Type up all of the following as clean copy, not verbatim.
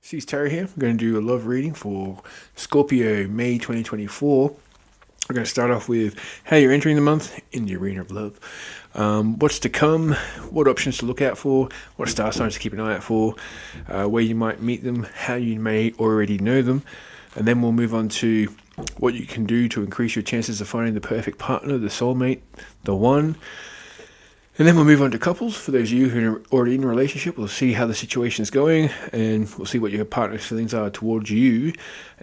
C's Tarot here. I'm going to do a love reading for Scorpio, May 2024. We're going to start off with how you're entering the month in the arena of love. What's to come, what options to look out for, what star signs to keep an eye out for, where you might meet them, how you may already know them. And then we'll move on to what you can do to increase your chances of finding the perfect partner, the soulmate, the one. And then we'll move on to couples. For those of you who are already in a relationship, we'll see how the situation is going and we'll see what your partner's feelings are towards you.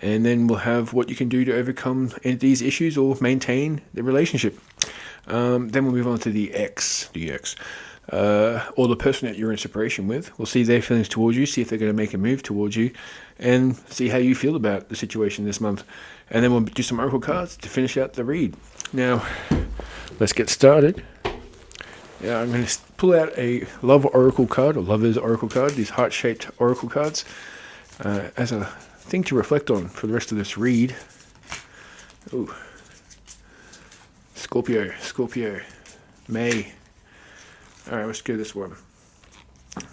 And then we'll have what you can do to overcome these issues or maintain the relationship. Then we'll move on to the ex, or the person that you're in separation with. We'll see their feelings towards you, see if they're going to make a move towards you, and see how you feel about the situation this month. And then we'll do some oracle cards to finish out the read. Now, let's get started. Yeah, I'm going to pull out a love oracle card, or lover's oracle card, these heart-shaped oracle cards, as a thing to reflect on for the rest of this read. Ooh. Scorpio, May. Alright, let's go this one. Alright,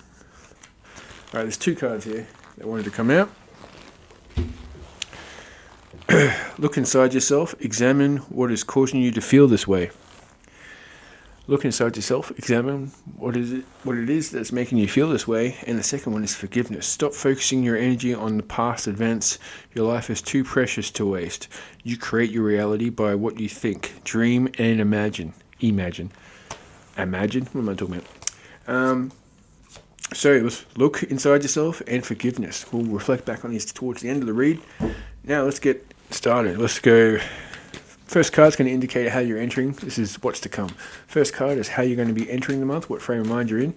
there's two cards here that wanted to come out. Look inside yourself, examine what is causing you to feel this way. Look inside yourself, examine what it is that's making you feel this way. And the second one is forgiveness. Stop focusing your energy on the past events. Your life is too precious to waste. You create your reality by what you think, dream, and imagine. Imagine? What am I talking about? So let's look inside yourself and forgiveness. We'll reflect back on these towards the end of the read. Now let's get started. Let's go. First card's going to indicate how you're entering. This is what's to come. First card is how you're going to be entering the month, what frame of mind you're in.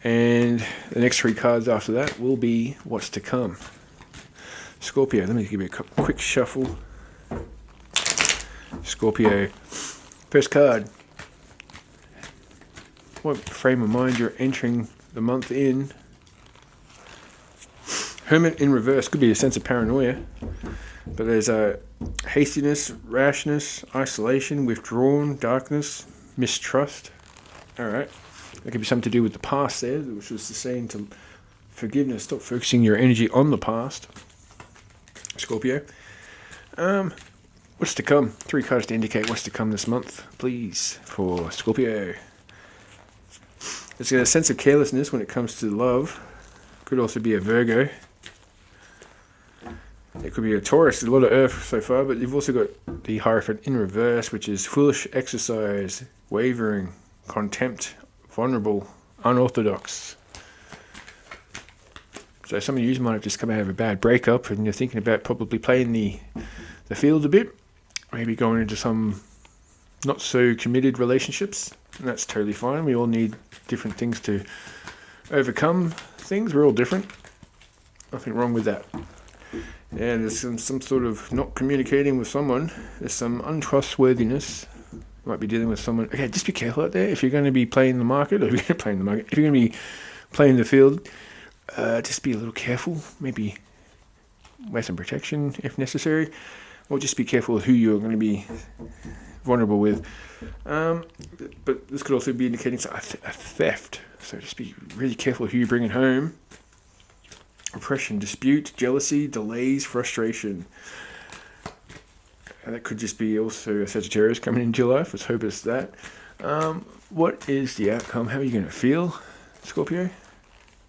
And the next three cards after that will be what's to come. Scorpio, let me give you a quick shuffle. Scorpio, first card. What frame of mind you're entering the month in. Hermit in reverse, could be a sense of paranoia. But there's a hastiness, rashness, isolation, withdrawn, darkness, mistrust. Alright. That could be something to do with the past there, which was the saying to forgiveness. Stop focusing your energy on the past. Scorpio. What's to come? Three cards to indicate what's to come this month, please, for Scorpio. There's a sense of carelessness when it comes to love. Could also be a Virgo. It could be a Taurus, a lot of earth so far, but you've also got the Hierophant in reverse, which is foolish exercise, wavering, contempt, vulnerable, unorthodox. So some of you might have just come out of a bad breakup and you're thinking about probably playing the field a bit, maybe going into some not so committed relationships, and that's totally fine. We all need different things to overcome things. We're all different. Nothing wrong with that. And there's some sort of not communicating with someone. There's some untrustworthiness. You might be dealing with someone. Okay, just be careful out there. If you're going to be playing the market, if you're going to be playing the field, just be a little careful. Maybe wear some protection if necessary, or just be careful with who you're going to be vulnerable with. But this could also be indicating a theft. So just be really careful who you're bringing home. Oppression, dispute, jealousy, delays, frustration. And that could just be also a Sagittarius coming into your life. Let's hope it's that. What is the outcome? How are you going to feel, Scorpio?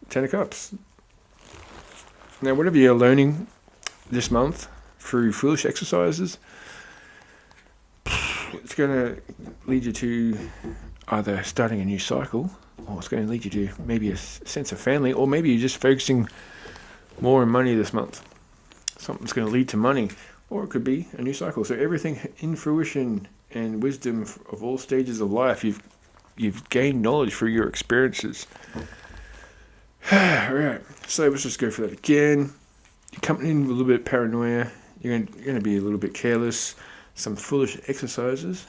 10 of Cups. Now, whatever you're learning this month through foolish exercises, it's going to lead you to either starting a new cycle, or it's going to lead you to maybe a sense of family, or maybe you're just focusing more on money this month. Something's going to lead to money, or it could be a new cycle. So everything in fruition and wisdom of all stages of life, you've gained knowledge through your experiences. Alright, so let's just go for that again. You're coming in with a little bit of paranoia. You're going to be a little bit careless. Some foolish exercises,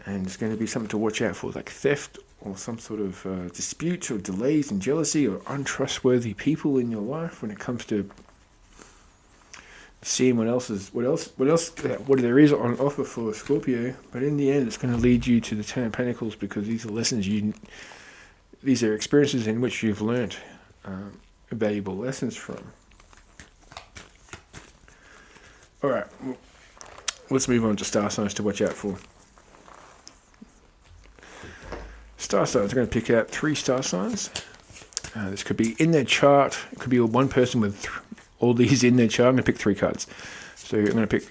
and it's going to be something to watch out for, like theft or some sort of dispute or delays and jealousy or untrustworthy people in your life when it comes to seeing what there is on offer for Scorpio. But in the end, it's going to lead you to the Ten of Pentacles, because these are lessons these are experiences in which you've learnt valuable lessons from. Alright, let's move on to star signs to watch out for. Star signs, I'm going to pick out 3 star signs. This could be in their chart. It could be one person with all these in their chart. I'm going to pick 3 cards. So I'm going to pick,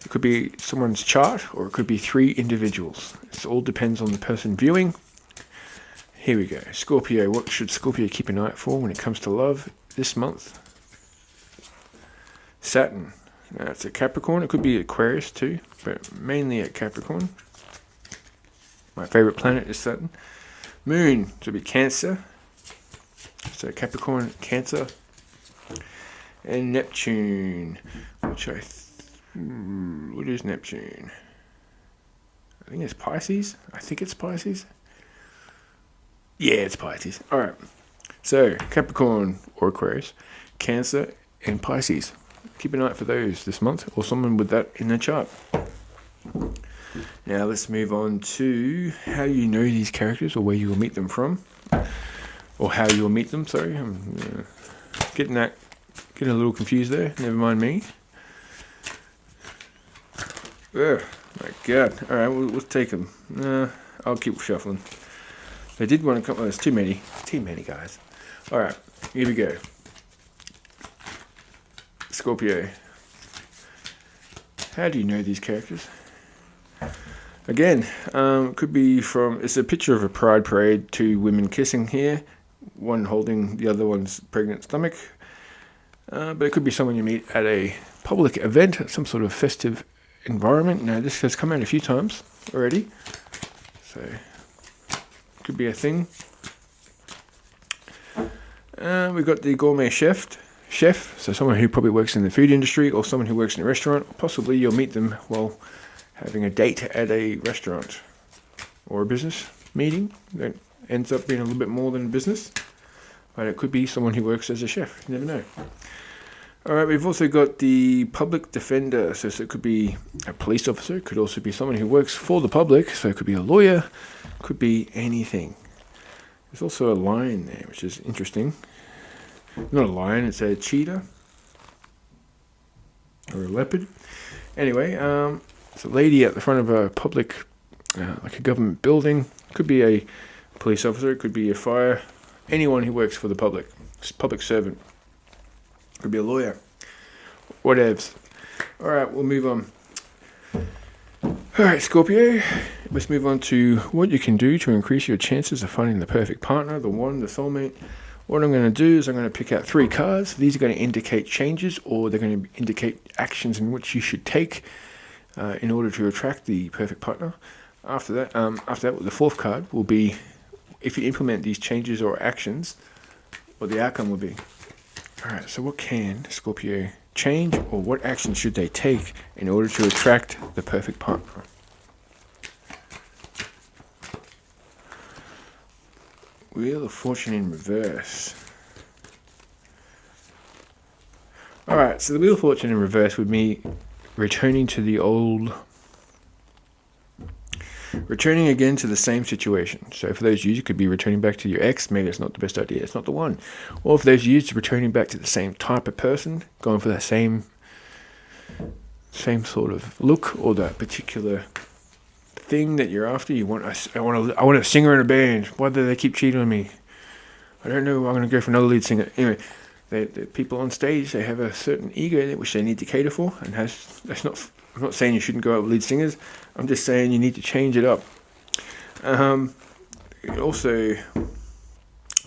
it could be someone's chart, or it could be 3 individuals. This all depends on the person viewing. Here we go. Scorpio, what should Scorpio keep an eye out for when it comes to love this month? Saturn. Now it's a Capricorn. It could be Aquarius too, but mainly at Capricorn. My favorite planet is Saturn. Moon, to be Cancer. So Capricorn, Cancer. And Neptune, which what is Neptune? I think it's Pisces. Yeah, it's Pisces. Alright. So, Capricorn or Aquarius, Cancer, and Pisces. Keep an eye out for those this month, or someone with that in their chart. Now, let's move on to how you know these characters, or where you will meet them from. Or how you will meet them, sorry. I'm getting a little confused there. Never mind me. Oh, my God. Alright, we'll take them. I'll keep shuffling. They did want to come. Oh, there's too many guys. Alright, here we go. Scorpio. How do you know these characters? Again, could be from, it's a picture of a pride parade, 2 women kissing here, one holding the other one's pregnant stomach. But it could be someone you meet at a public event, some sort of festive environment. Now, this has come out a few times already, so could be a thing. We've got the gourmet chef, so someone who probably works in the food industry, or someone who works in a restaurant. Possibly you'll meet them while having a date at a restaurant or a business meeting that ends up being a little bit more than business, but it could be someone who works as a chef. You never know. Alright, we've also got the public defender, so it could be a police officer, it could also be someone who works for the public, so it could be a lawyer, could be anything. There's also a lion there, which is interesting. Not a lion, it's a cheetah. Or a leopard. Anyway, it's a lady at the front of a public, like a government building. Could be a police officer, it could be a fire, anyone who works for the public. Public servant. Could be a lawyer. Whatevs. Alright, we'll move on. Alright, Scorpio. Let's move on to what you can do to increase your chances of finding the perfect partner, the one, the soulmate. What I'm going to do is I'm going to pick out 3 cards. These are going to indicate changes, or they're going to indicate actions in which you should take in order to attract the perfect partner. After that, the 4th card will be if you implement these changes or actions, what the outcome will be. Alright, so what can Scorpio change, or what action should they take in order to attract the perfect partner? Wheel of Fortune in reverse. Alright, so the Wheel of Fortune in reverse would be returning again to the same situation. So for those of you, it could be returning back to your ex. Maybe it's not the best idea, it's not the one. Or for those of you, it's returning back to the same type of person, going for that same sort of look, or that particular thing that you're after. I want a singer in a band. Why do they keep cheating on me? I don't know. I'm going to go for another lead singer. Anyway, the people on stage, they have a certain ego which they need to cater for, and I'm not saying you shouldn't go out with lead singers. I'm just saying you need to change it up. Also,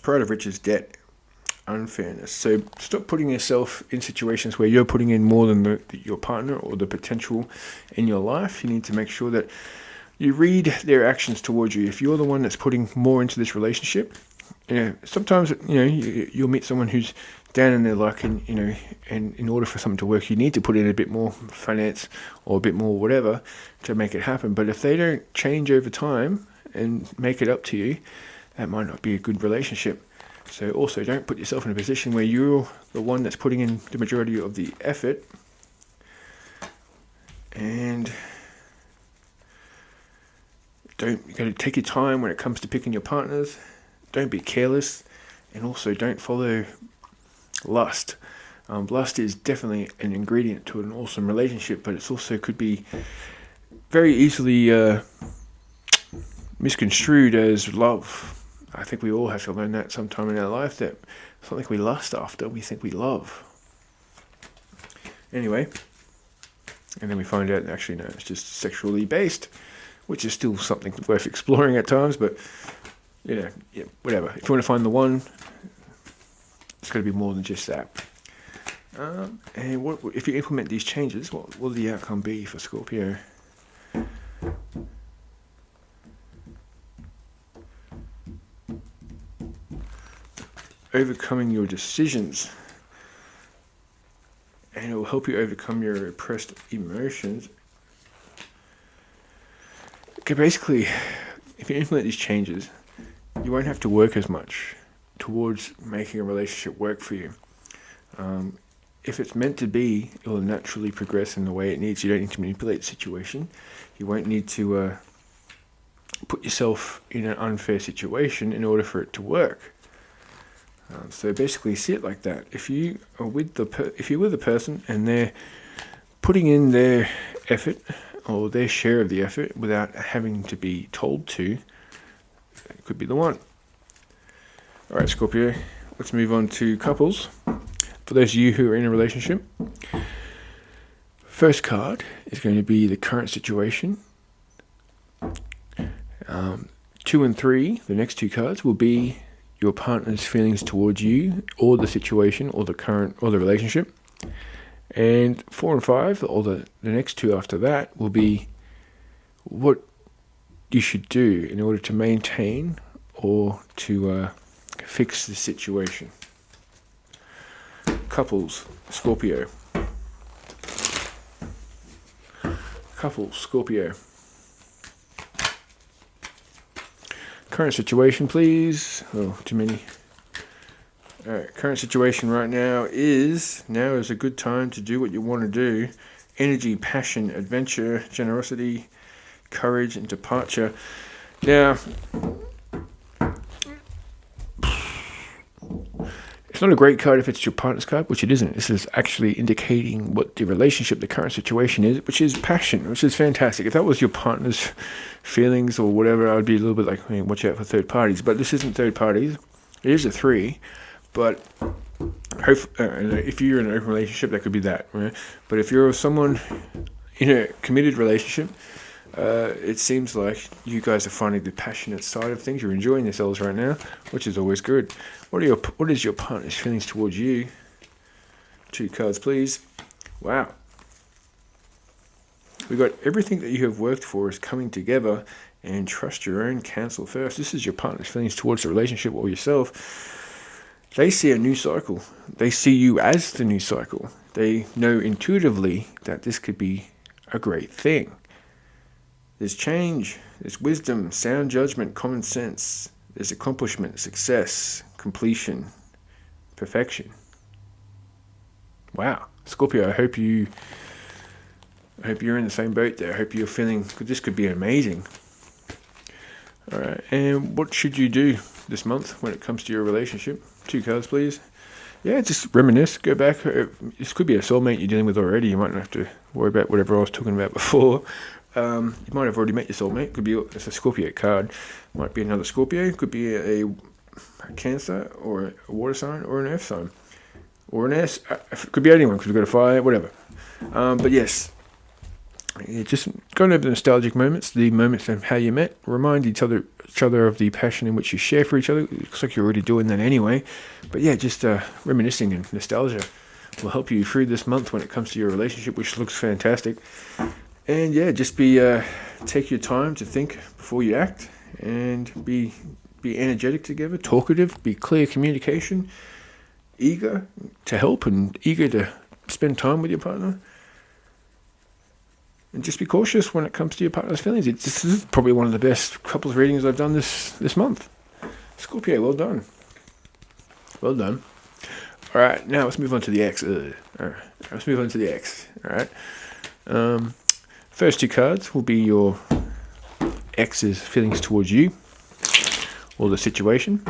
pride of riches, debt, unfairness. So stop putting yourself in situations where you're putting in more than your partner or the potential in your life. You need to make sure that you read their actions towards you. If you're the one that's putting more into this relationship, sometimes you'll meet someone who's down in their luck, and in order for something to work, you need to put in a bit more finance or a bit more whatever to make it happen. But if they don't change over time and make it up to you, that might not be a good relationship. So also, don't put yourself in a position where you're the one that's putting in the majority of the effort. And you got to take your time when it comes to picking your partners. Don't be careless, and also don't follow lust. Lust is definitely an ingredient to an awesome relationship, but it also could be very easily misconstrued as love. I think we all have to learn that sometime in our life, that something we lust after, we think we love. Anyway, and then we find out, actually, no, it's just sexually based, which is still something worth exploring at times, but, yeah, whatever. If you want to find the one, it's got to be more than just that. And if you implement these changes, what will the outcome be for Scorpio? Overcoming your decisions, and it will help you overcome your repressed emotions. Okay, basically, if you implement these changes, you won't have to work as much towards making a relationship work for you. If it's meant to be, it will naturally progress in the way it needs. You don't need to manipulate the situation. You won't need to put yourself in an unfair situation in order for it to work. So basically, see it like that. If you are with the person and they're putting in their effort or their share of the effort without having to be told to, it could be the one. All right, Scorpio. Let's move on to couples. For those of you who are in a relationship, first card is going to be the current situation. 2 and 3, the next two cards, will be your partner's feelings towards you, or the situation, or the current, or the relationship. And 4 and 5, or the next two after that, will be what you should do in order to maintain or to fix the situation. Couples, Scorpio. Couples, Scorpio. Current situation, please. Oh, too many. Alright, current situation right now is a good time to do what you want to do. Energy, passion, adventure, generosity, courage, and departure. Now, it's not a great card if it's your partner's card, which it isn't. This is actually indicating what the relationship, the current situation is, which is passion, which is fantastic. If that was your partner's feelings or whatever, I would be a little bit like, watch out for third parties. But this isn't third parties. It is a 3. But if you're in an open relationship, that could be that. Right? But if you're someone in a committed relationship, it seems like you guys are finding the passionate side of things. You're enjoying yourselves right now, which is always good. What is your partner's feelings towards you? 2 cards, please. Wow. We got everything that you have worked for is coming together, and trust your own, cancel first. This is your partner's feelings towards the relationship or yourself. They see a new cycle. They see you as the new cycle. They know intuitively that this could be a great thing. There's change, there's wisdom, sound judgment, common sense. There's accomplishment, success, completion, perfection. Wow. Scorpio, I hope you're in the same boat there. I hope you're feeling this could be amazing. All right. And what should you do this month when it comes to your relationship? 2 cards, please. Yeah, just reminisce. Go back. This could be a soulmate you're dealing with already. You might not have to worry about whatever I was talking about before. You might have already met your soulmate. Could be it's a Scorpio card. Might be another Scorpio. Could be a Cancer or a water sign or an earth sign or an S. Could be anyone because we've got a fire, whatever. But yes, just going over the nostalgic moments, the moments of how you met. Remind each other of the passion in which you share for each other. It looks like you're already doing that anyway. But yeah, just reminiscing and nostalgia will help you through this month when it comes to your relationship, which looks fantastic. And yeah, just take your time to think before you act, and be energetic together, talkative, be clear communication, eager to help and eager to spend time with your partner. And just be cautious when it comes to your partner's feelings. This is probably one of the best couples readings I've done this month. Scorpio, well done. Well done. All right, now let's move on to the X. All right, let's move on to the X. All right. First 2 cards will be your ex's feelings towards you or the situation.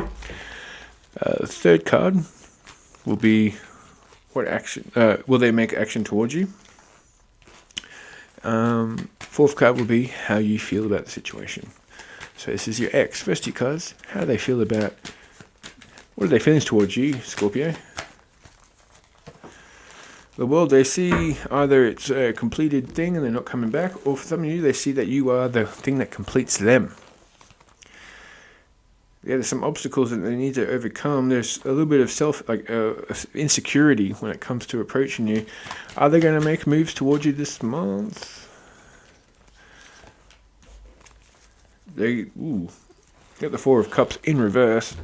The third card will be what action will they make action towards you? Fourth card will be how you feel about the situation. So this is your ex. First two cards, how do they feel about, what are their feelings towards you, Scorpio? The world, they see either it's a completed thing and they're not coming back, or for some of you, they see that you are the thing that completes them. Yeah, there's some obstacles that they need to overcome. There's a little bit of insecurity when it comes to approaching you. Are they going to make moves towards you this month? They got the Four of Cups in reverse.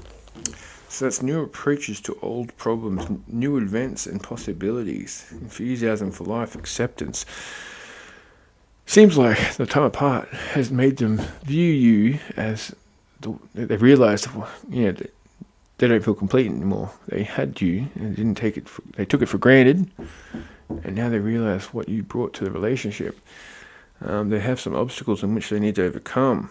So that's new approaches to old problems, new events and possibilities, enthusiasm for life, acceptance. Seems like the time apart has made them view you as they've realised, they don't feel complete anymore. They had you and didn't take it. They took it for granted, and now they realise what you brought to the relationship. They have some obstacles in which they need to overcome.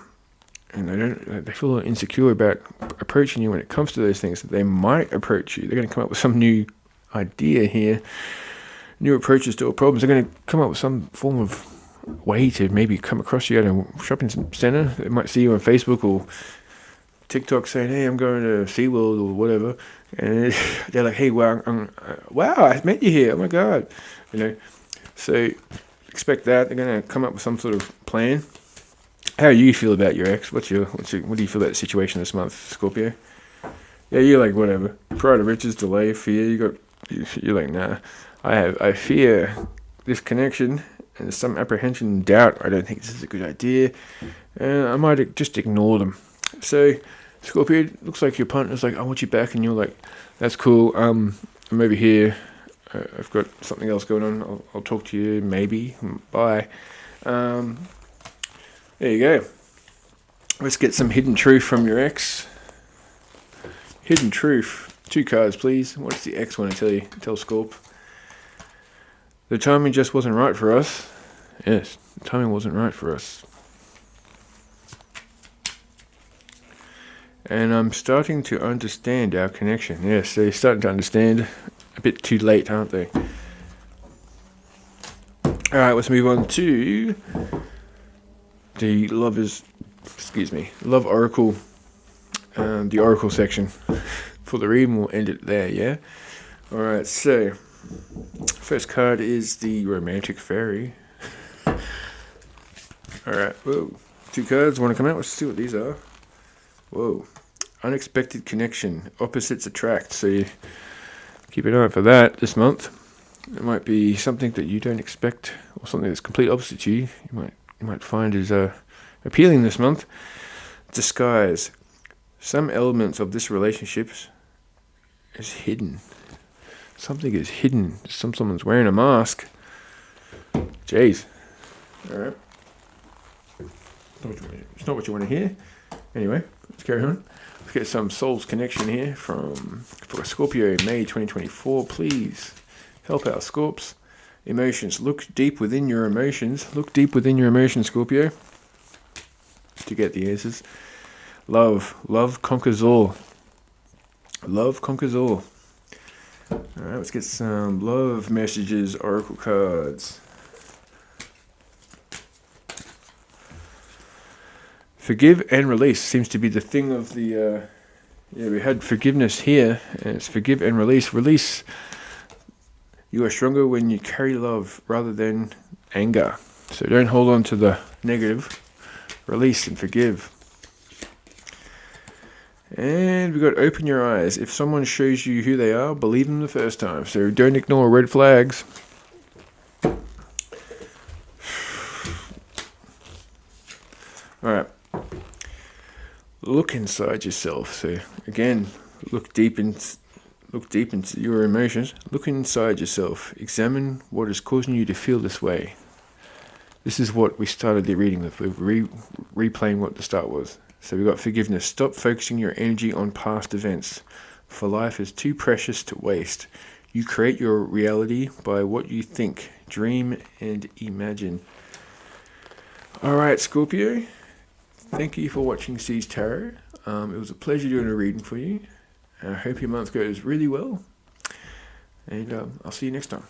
And they feel a little insecure about approaching you when it comes to those things. They might approach you. They're going to come up with some new idea here, new approaches to all problems. They're going to come up with some form of way to maybe come across you at a shopping centre. They might see you on Facebook or TikTok saying, "Hey, I'm going to SeaWorld," or whatever. And they're like, "Hey, wow, I met you here. Oh my God." So expect that. They're going to come up with some sort of plan. How do you feel about your ex? What do you feel about the situation this month, Scorpio? Yeah, you're like, whatever. Pride of riches, delay, fear. You're like, nah. I fear this connection, and there's some apprehension and doubt. I don't think this is a good idea, and I might just ignore them. So, Scorpio, it looks like your partner's like, I want you back, and you're like, that's cool. I'm over here. I've got something else going on. I'll talk to you, maybe. Bye. There you go. Let's get some hidden truth from your ex. Hidden truth. 2 cards, please. What does the ex want to tell you? Tell Scorp. The timing just wasn't right for us. Yes, the timing wasn't right for us. And I'm starting to understand our connection. Yes, they're starting to understand. A bit too late, aren't they? Alright, let's move on to the Love Oracle, the Oracle section. For the reading, we'll end it there, yeah? Alright, so, first card is the Romantic Fairy. Alright, whoa. 2 cards, want to come out? Let's see what these are. Whoa. Unexpected connection, opposites attract. So you keep an eye out for that this month. It might be something that you don't expect, or something that's complete opposite to you. You might find is appealing this month. Disguise. Some elements of this relationship is hidden. Something is hidden. Someone's wearing a mask. Jeez. Alright. It's not what you want to hear. Anyway, let's carry on. Let's get some Soul's Connection here for Scorpio, May 2024. Please help our Scorps. Emotions. Look deep within your emotions. Look deep within your emotions, Scorpio, to get the answers. Love. Love conquers all. Love conquers all. Alright, let's get some love messages, oracle cards. Forgive and release seems to be the thing of the... we had forgiveness here, and it's forgive and release. Release. You are stronger when you carry love rather than anger. So don't hold on to the negative. Release and forgive. And we got open your eyes. If someone shows you who they are, believe them the first time. So don't ignore red flags. Alright. Look inside yourself. So again, look deep into your emotions. Look inside yourself. Examine what is causing you to feel this way. This is what we started the reading with. We're replaying what the start was. So we got forgiveness. Stop focusing your energy on past events, for life is too precious to waste. You create your reality by what you think, dream, and imagine. Alright, Scorpio. Thank you for watching C's Tarot. It was a pleasure doing a reading for you. I hope your month goes really well. And I'll see you next time.